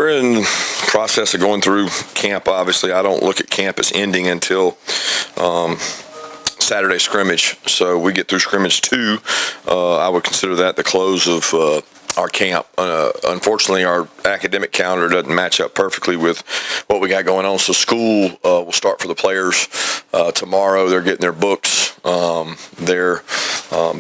We're in the process of going through camp. Obviously, I don't look at camp as ending until Saturday scrimmage. So we get through scrimmage 2. I would consider that the close of our camp. Unfortunately, our academic calendar doesn't match up perfectly with what we got going on. So school will start for the players tomorrow. They're getting their books. They're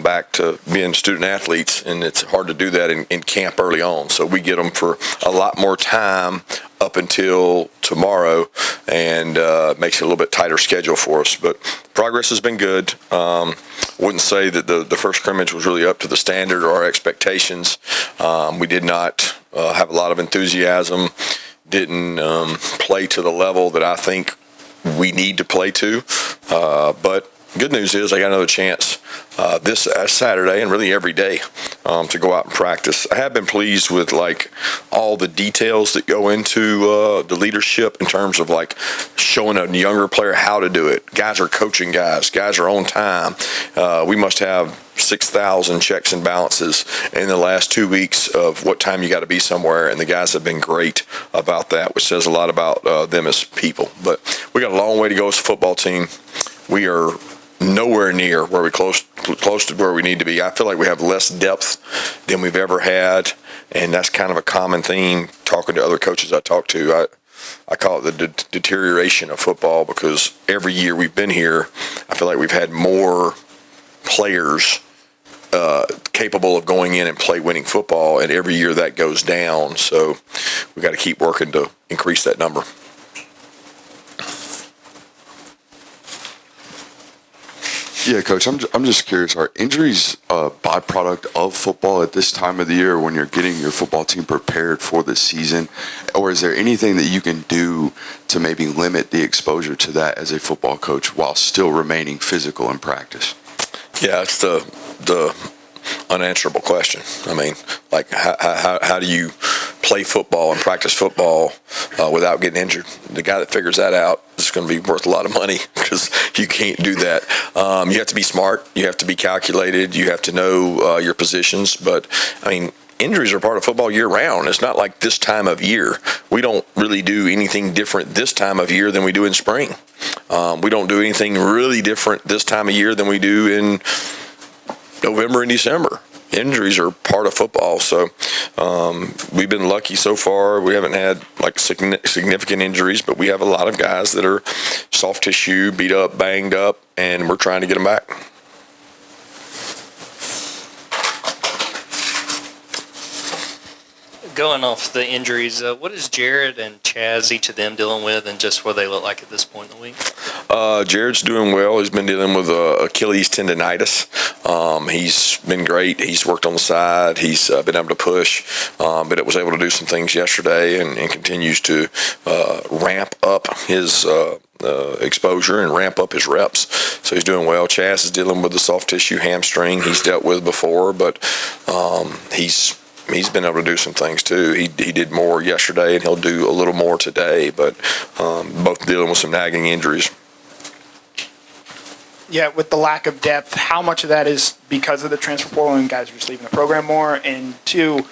back to being student athletes, and it's hard to do that in camp early on. So we get them for a lot more time up until tomorrow, and makes it a little bit tighter schedule for us. But progress has been good. Wouldn't say that the first scrimmage was really up to the standard or our expectations. We did not have a lot of enthusiasm, didn't play to the level that I think we need to play to. But good news is I got another chance this Saturday and really every day to go out and practice. I have been pleased with all the details that go into the leadership in terms of showing a younger player how to do it. Guys are coaching guys. Guys are on time. We must have 6,000 checks and balances in the last 2 weeks of what time you got to be somewhere, and the guys have been great about that, which says a lot about them as people. But we got a long way to go as a football team. We are nowhere near where we close to where we need to be. I feel like we have less depth than we've ever had, and that's kind of a common theme talking to other coaches I talk to. I call it the deterioration of football, because every year we've been here, I feel like we've had more players capable of going in and play winning football, and every year that goes down. So we got to keep working to increase that number. Yeah, Coach, I'm just curious, are injuries a byproduct of football at this time of the year when you're getting your football team prepared for the season? Or is there anything that you can do to maybe limit the exposure to that as a football coach while still remaining physical in practice? Yeah, it's the unanswerable question. I mean, how do you play football and practice football without getting injured? The guy that figures that out is going to be worth a lot of money, because you can't do that. You have to be smart. You have to be calculated. You have to know your positions. But, I mean, injuries are part of football year-round. It's not like this time of year. We don't really do anything different this time of year than we do in spring. We don't do anything really different this time of year than we do in November and December. Injuries are part of football, so we've been lucky so far. We haven't had significant injuries, but we have a lot of guys that are soft tissue, beat up, banged up, and we're trying to get them back. Going off the injuries, what is Jarrett and Chaz, each of them, dealing with, and just what they look like at this point in the week? Jared's doing well. He's been dealing with Achilles tendonitis. He's been great. He's worked on the side. He's been able to push, but it was able to do some things yesterday, and continues to ramp up his exposure and ramp up his reps. So he's doing well. Chaz is dealing with the soft tissue hamstring he's dealt with before, but he's been able to do some things too. He did more yesterday, and he'll do a little more today, but both dealing with some nagging injuries. Yeah, with the lack of depth, how much of that is because of the transfer portal and guys are just leaving the program more? And two,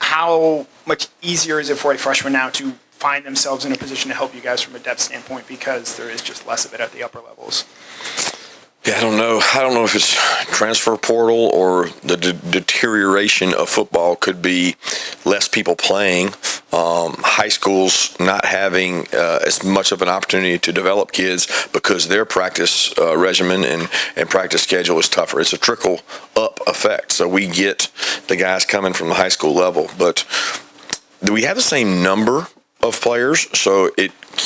how much easier is it for a freshman now to find themselves in a position to help you guys from a depth standpoint, because there is just less of it at the upper levels? Yeah, I don't know if it's transfer portal or the deterioration of football. Could be less people playing. High schools not having as much of an opportunity to develop kids because their practice regimen and practice schedule is tougher. It's a trickle up effect. So we get the guys coming from the high school level, but do we have the same number of players? So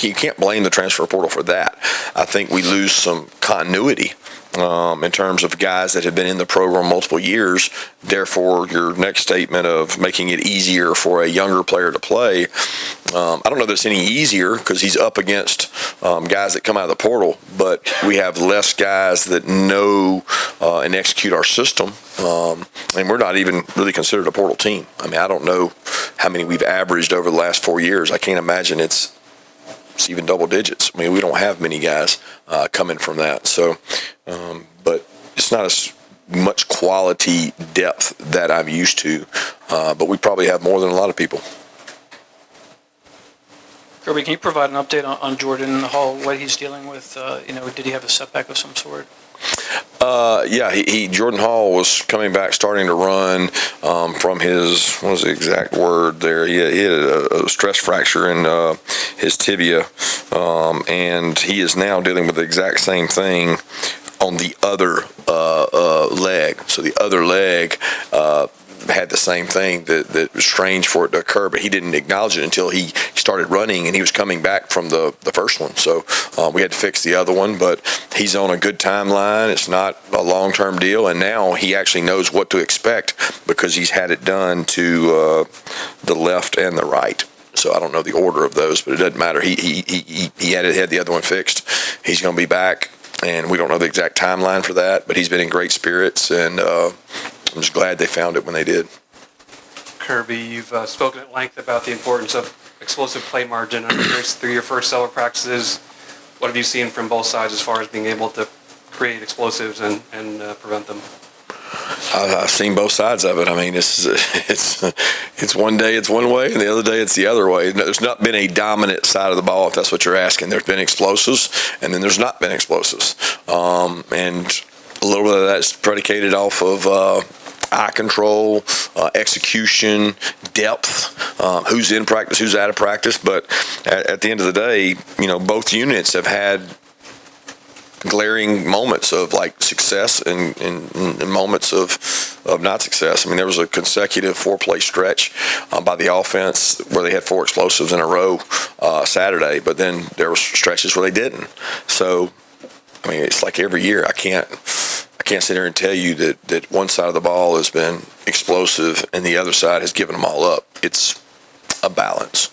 you can't blame the transfer portal for that. I think we lose some continuity in terms of guys that have been in the program multiple years. Therefore, your next statement of making it easier for a younger player to play, I don't know that it's any easier, because he's up against guys that come out of the portal, but we have less guys that know and execute our system, and we're not even really considered a portal team. I mean, I don't know how many we've averaged over the last 4 years. I can't imagine it's even double digits. I mean, we don't have many guys coming from that. So, but it's not as much quality depth that I'm used to, but we probably have more than a lot of people. Kirby, can you provide an update on Jordan Hall, what he's dealing with? Did he have a setback of some sort? Jordan Hall was coming back, starting to run from his, what was the exact word there? He had a stress fracture in his tibia, and he is now dealing with the exact same thing on the other leg. So the other leg had the same thing that was strange for it to occur, but he didn't acknowledge it until he started running and he was coming back from the first one. So we had to fix the other one, but he's on a good timeline. It's not a long-term deal, and now he actually knows what to expect because he's had it done to the left and the right. So I don't know the order of those, but it doesn't matter. He had the other one fixed. He's going to be back, and we don't know the exact timeline for that, but he's been in great spirits, and I'm just glad they found it when they did. Kirby, you've spoken at length about the importance of explosive play margin through your first several practices. What have you seen from both sides as far as being able to create explosives and prevent them? I've seen both sides of it. I mean, it's one day it's one way, and the other day it's the other way. There's not been a dominant side of the ball, if that's what you're asking. There's been explosives, and then there's not been explosives. And a little bit of that's predicated off of eye control, execution, depth, who's in practice, who's out of practice. But at the end of the day, both units have had glaring moments of like success and moments of not success. I mean, there was a consecutive 4-play stretch by the offense where they had 4 explosives in a row Saturday, but then there were stretches where they didn't. So, I mean, it's like every year. I can't sit here and tell you that one side of the ball has been explosive and the other side has given them all up. It's a balance.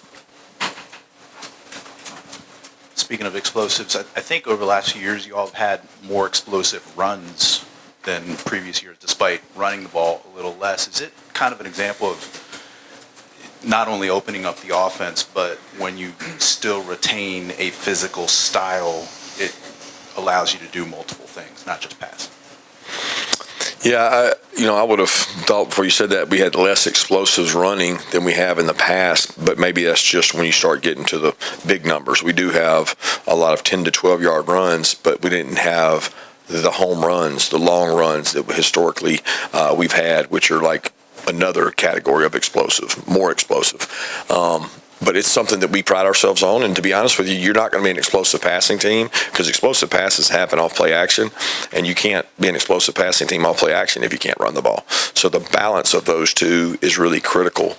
Speaking of explosives, I think over the last few years you all have had more explosive runs than previous years, despite running the ball a little less. Is it kind of an example of not only opening up the offense, but when you still retain a physical style, it allows you to do multiple things, not just pass? Yeah, I would have thought before you said that we had less explosives running than we have in the past, but maybe that's just when you start getting to the big numbers. We do have a lot of 10 to 12-yard runs, but we didn't have the home runs, the long runs that historically we've had, which are like another category of explosive, more explosive. But it's something that we pride ourselves on. And to be honest with you, you're not going to be an explosive passing team because explosive passes happen off play action. And you can't be an explosive passing team off play action if you can't run the ball. So the balance of those two is really critical.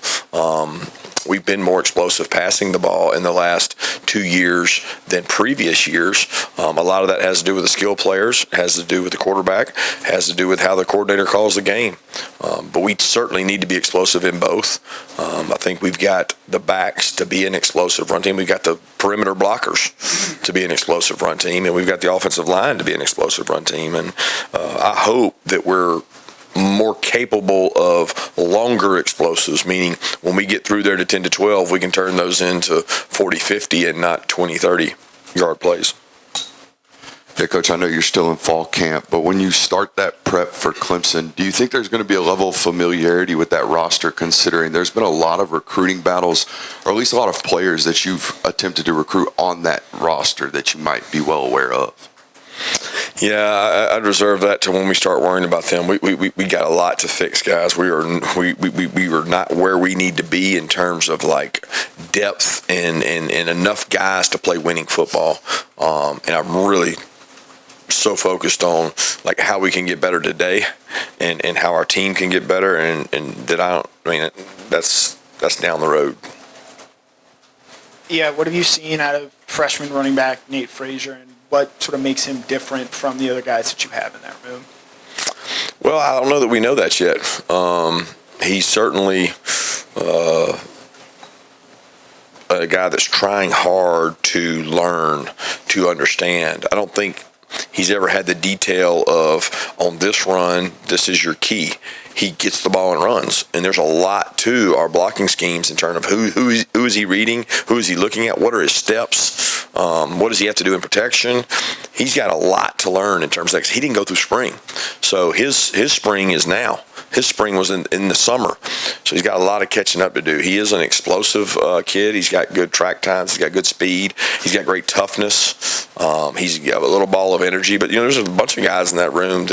We've been more explosive passing the ball in the last 2 years than previous years. A lot of that has to do with the skill players, has to do with the quarterback, has to do with how the coordinator calls the game. But we certainly need to be explosive in both. I think we've got the backs to be an explosive run team. We've got the perimeter blockers to be an explosive run team, and we've got the offensive line to be an explosive run team. And I hope that we're more capable of longer explosives, meaning when we get through there to 10 to 12, we can turn those into 40, 50 and not 20, 30-yard plays. Yeah, Coach, I know you're still in fall camp, but when you start that prep for Clemson, do you think there's going to be a level of familiarity with that roster, considering there's been a lot of recruiting battles, or at least a lot of players that you've attempted to recruit on that roster that you might be well aware of? Yeah, I'd reserve that to when we start worrying about them. We got a lot to fix, guys. We are not where we need to be in terms of like depth and enough guys to play winning football. And I'm really so focused on like how we can get better today and how our team can get better, and that that's down the road. Yeah, what have you seen out of freshman running back Nate Frazier, and what sort of makes him different from the other guys that you have in that room? Well, I don't know that we know that yet. He's certainly a guy that's trying hard to learn, to understand. I don't think he's ever had the detail of, on this run, this is your key. He gets the ball and runs. And there's a lot to our blocking schemes in terms of who is he reading, who is he looking at, what are his steps, what does he have to do in protection. He's got a lot to learn in terms of that. He didn't go through spring. So his spring is now. his spring was in the summer. So he's got a lot of catching up to do. He is an explosive kid. He's got good track times. He's got good speed. He's got great toughness. He's got a little ball of energy. But, there's a bunch of guys in that room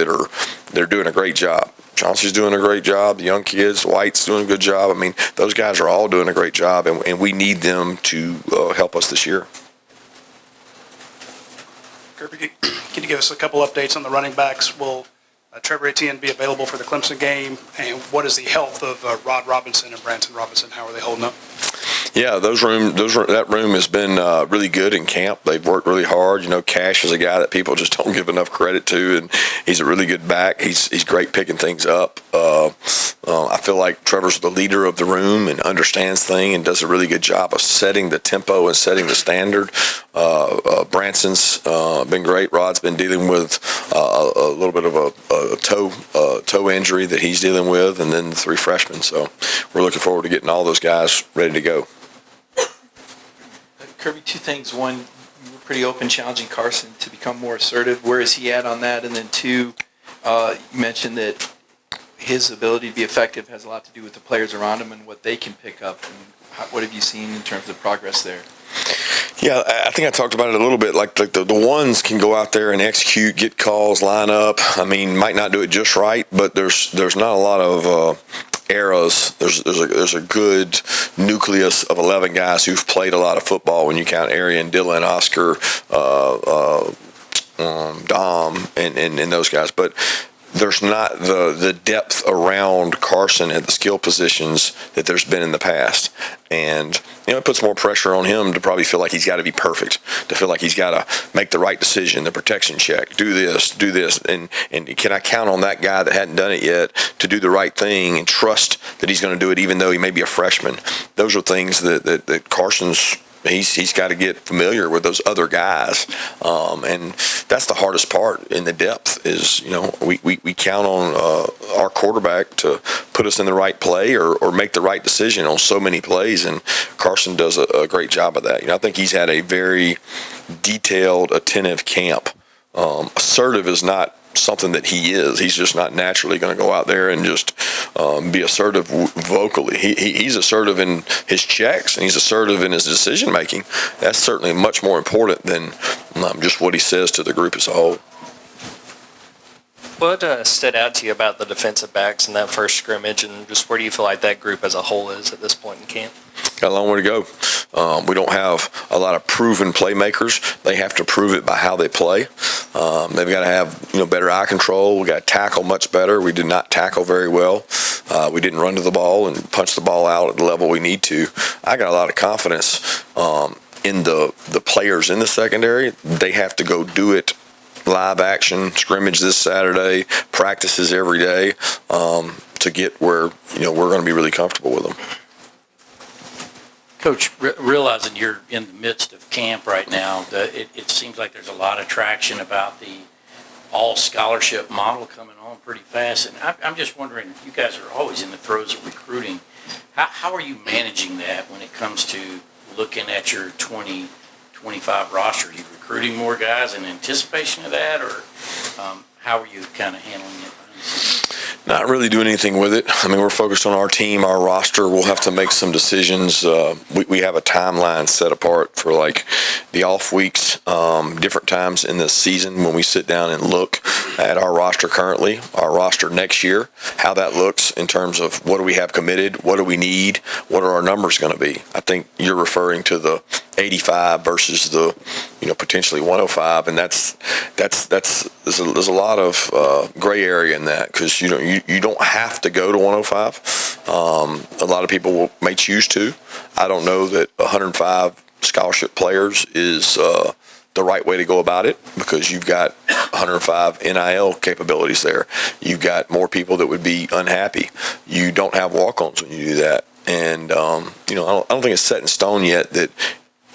they're doing a great job. Chauncey's doing a great job. The young kids, White's doing a good job. I mean, those guys are all doing a great job, and we need them to help us this year. Kirby, can you give us a couple updates on the running backs? Will Trevor Etienne be available for the Clemson game? And what is the health of Rod Robinson and Branson Robinson? How are they holding up? Yeah, that room has been really good in camp. They've worked really hard. Cash is a guy that people just don't give enough credit to, and he's a really good back. He's great picking things up. I feel like Trevor's the leader of the room and understands things and does a really good job of setting the tempo and setting the standard. Branson's been great. Rod's been dealing with a little bit of a toe injury that he's dealing with, and then the three freshmen. So we're looking forward to getting all those guys ready to go. Kirby, two things. One, you were pretty open challenging Carson to become more assertive. Where is he at on that? And then two, you mentioned that his ability to be effective has a lot to do with the players around him and what they can pick up. And what have you seen in terms of progress there? Yeah, I think I talked about it a little bit. Like the ones can go out there and execute, get calls, line up. I mean, might not do it just right, but there's not a lot of eras. There's a good nucleus of 11 guys who've played a lot of football when you count Arian, Dylan, Oscar, Dom, and those guys. But there's not the depth around Carson at the skill positions that there's been in the past. And, it puts more pressure on him to probably feel like he's got to be perfect, to feel like he's got to make the right decision, the protection check, do this. And can I count on that guy that hadn't done it yet to do the right thing and trust that he's going to do it even though he may be a freshman? Those are things that Carson's he's got to get familiar with those other guys, and that's the hardest part in the depth is, we count on our quarterback to put us in the right play or make the right decision on so many plays, and Carson does a great job of that. I think he's had a very detailed, attentive camp. Assertive is not something that he is. He's just not naturally going to go out there and just be assertive vocally. He's assertive in his checks and he's assertive in his decision making. That's certainly much more important than just what he says to the group as a whole. What stood out to you about the defensive backs in that first scrimmage, and just where do you feel like that group as a whole is at this point in camp? Got a long way to go. We don't have a lot of proven playmakers. They have to prove it by how they play. They've got to have better eye control. We got to tackle much better. We did not tackle very well. We didn't run to the ball and punch the ball out at the level we need to. I got a lot of confidence in the players in the secondary. They have to go do it. Live action, scrimmage this Saturday, practices every day to get where we're going to be really comfortable with them. Coach, realizing you're in the midst of camp right now, it seems like there's a lot of traction about the all-scholarship model coming on pretty fast. And I'm just wondering, you guys are always in the throes of recruiting. How are you managing that when it comes to looking at your 2025 roster? Are you recruiting more guys in anticipation of that, or how are you kind of handling it? Not really doing anything with it. I mean, we're focused on our team, our roster. We'll have to make some decisions. We have a timeline set apart for like the off weeks, different times in the season when we sit down and look at our roster currently, our roster next year, how that looks in terms of what do we have committed, what do we need, what are our numbers going to be. I think you're referring to the 85 versus the potentially 105, and there's a lot of gray area in that because you don't have to go to 105. A lot of people may choose to. I don't know that 105 scholarship players is the right way to go about it because you've got 105 NIL capabilities there. You've got more people that would be unhappy. You don't have walk-ons when you do that, and I don't think it's set in stone yet that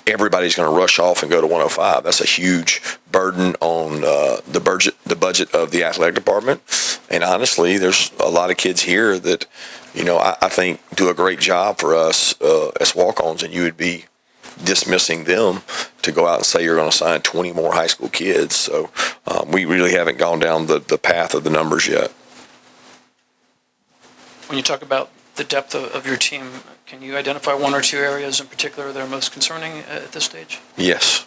everybody's going to rush off and go to 105. That's a huge burden on the budget of the athletic department. And honestly, there's a lot of kids here that, I think do a great job for us as walk-ons, and you would be dismissing them to go out and say you're going to sign 20 more high school kids. So we really haven't gone down the path of the numbers yet. When you talk about the depth of your team, can you identify one or two areas in particular that are most concerning at this stage? Yes.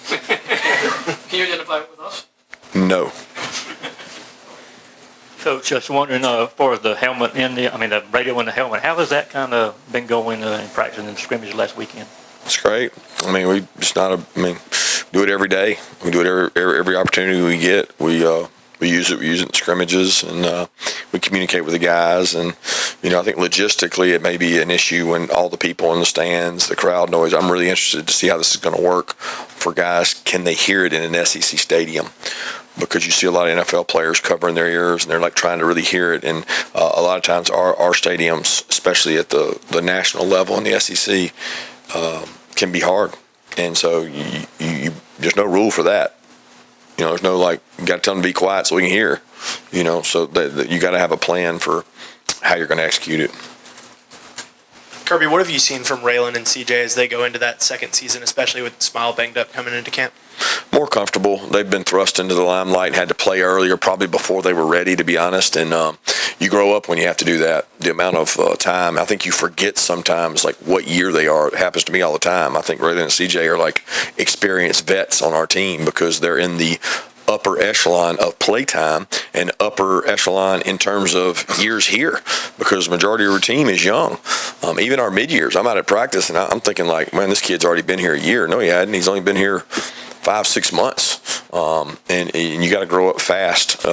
Can you identify it with us? No. Coach, just wondering, for the helmet the radio in the helmet, how has that kind of been going in practice and scrimmage last weekend? It's great. Do it every day. We do it every opportunity we get. We use it. We use it in scrimmages, and we communicate with the guys. And I think logistically it may be an issue when all the people in the stands, the crowd noise. I'm really interested to see how this is going to work for guys. Can they hear it in an SEC stadium? Because you see a lot of NFL players covering their ears, and they're like trying to really hear it. And a lot of times our stadiums, especially at the national level in the SEC, can be hard. And so there's no rule for that. There's no you got to tell them to be quiet so we can hear. So that you got to have a plan for how you're going to execute it. Kirby, what have you seen from Raylan and CJ as they go into that second season, especially with Smile banged up coming into camp? More comfortable. They've been thrust into the limelight and had to play earlier, probably before they were ready, to be honest. And you grow up when you have to do that. The amount of time, I think you forget sometimes what year they are. It happens to me all the time. I think Raylan and CJ are experienced vets on our team because they're in the upper echelon of playtime and upper echelon in terms of years here, because the majority of our team is young. Even our mid-years, I'm out at practice and I'm thinking man, this kid's already been here a year. No, he hadn't. He's only been here 5-6 months. And you got to grow up fast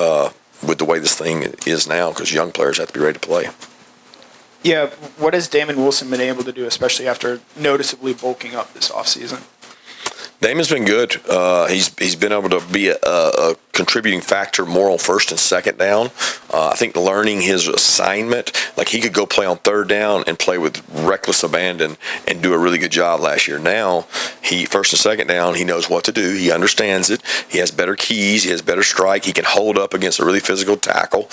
with the way this thing is now, because young players have to be ready to play. Yeah, what has Damon Wilson been able to do, especially after noticeably bulking up this offseason? Damon's been good. He's been able to be a contributing factor more on first and second down. I think learning his assignment, he could go play on third down and play with reckless abandon and do a really good job last year. Now, first and second down, he knows what to do. He understands it. He has better keys. He has better strike. He can hold up against a really physical tackle.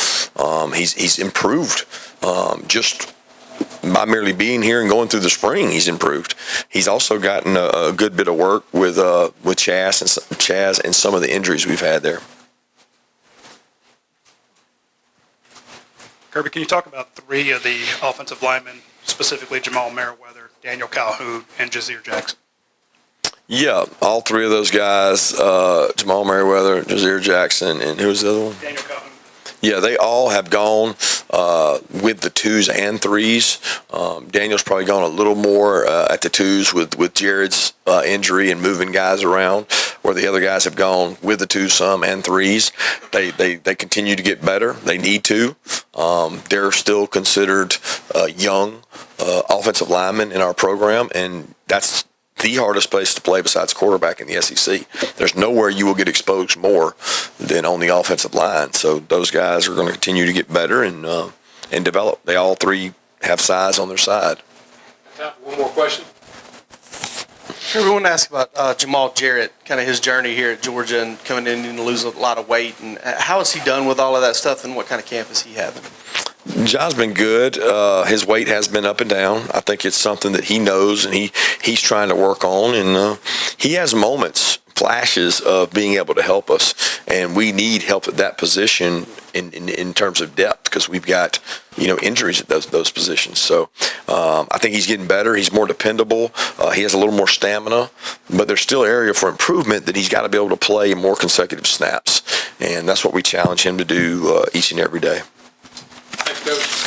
He's improved just by merely being here and going through the spring. He's improved. He's also gotten a good bit of work with Chaz and some of the injuries we've had there. Kirby, can you talk about three of the offensive linemen, specifically Jamal Merriweather, Daniel Calhoun, and Jazir Jackson? Yeah, all three of those guys, Jamal Merriweather, Jazir Jackson, and who was the other one? Daniel Calhoun. Yeah, they all have gone with the 2s and 3s. Daniel's probably gone a little more at the 2s with Jared's injury and moving guys around, where the other guys have gone with the 2s some and 3s. They continue to get better. They need to. They're still considered young offensive linemen in our program, and that's the hardest place to play besides quarterback in the SEC. There's nowhere you will get exposed more than on the offensive line. So those guys are going to continue to get better and develop. They all three have size on their side. One more question. I want to ask about Jamal Jarrett, kind of his journey here at Georgia and coming in and losing a lot of weight. And how has he done with all of that stuff, and what kind of camp is he having? John's been good. His weight has been up and down. I think it's something that he knows and he's trying to work on. And he has moments, flashes of being able to help us. And we need help at that position in terms of depth, because we've got injuries at those positions. So I think he's getting better. He's more dependable. He has a little more stamina, but there's still area for improvement that he's got to be able to play more consecutive snaps. And that's what we challenge him to do each and every day. Thanks, Coach.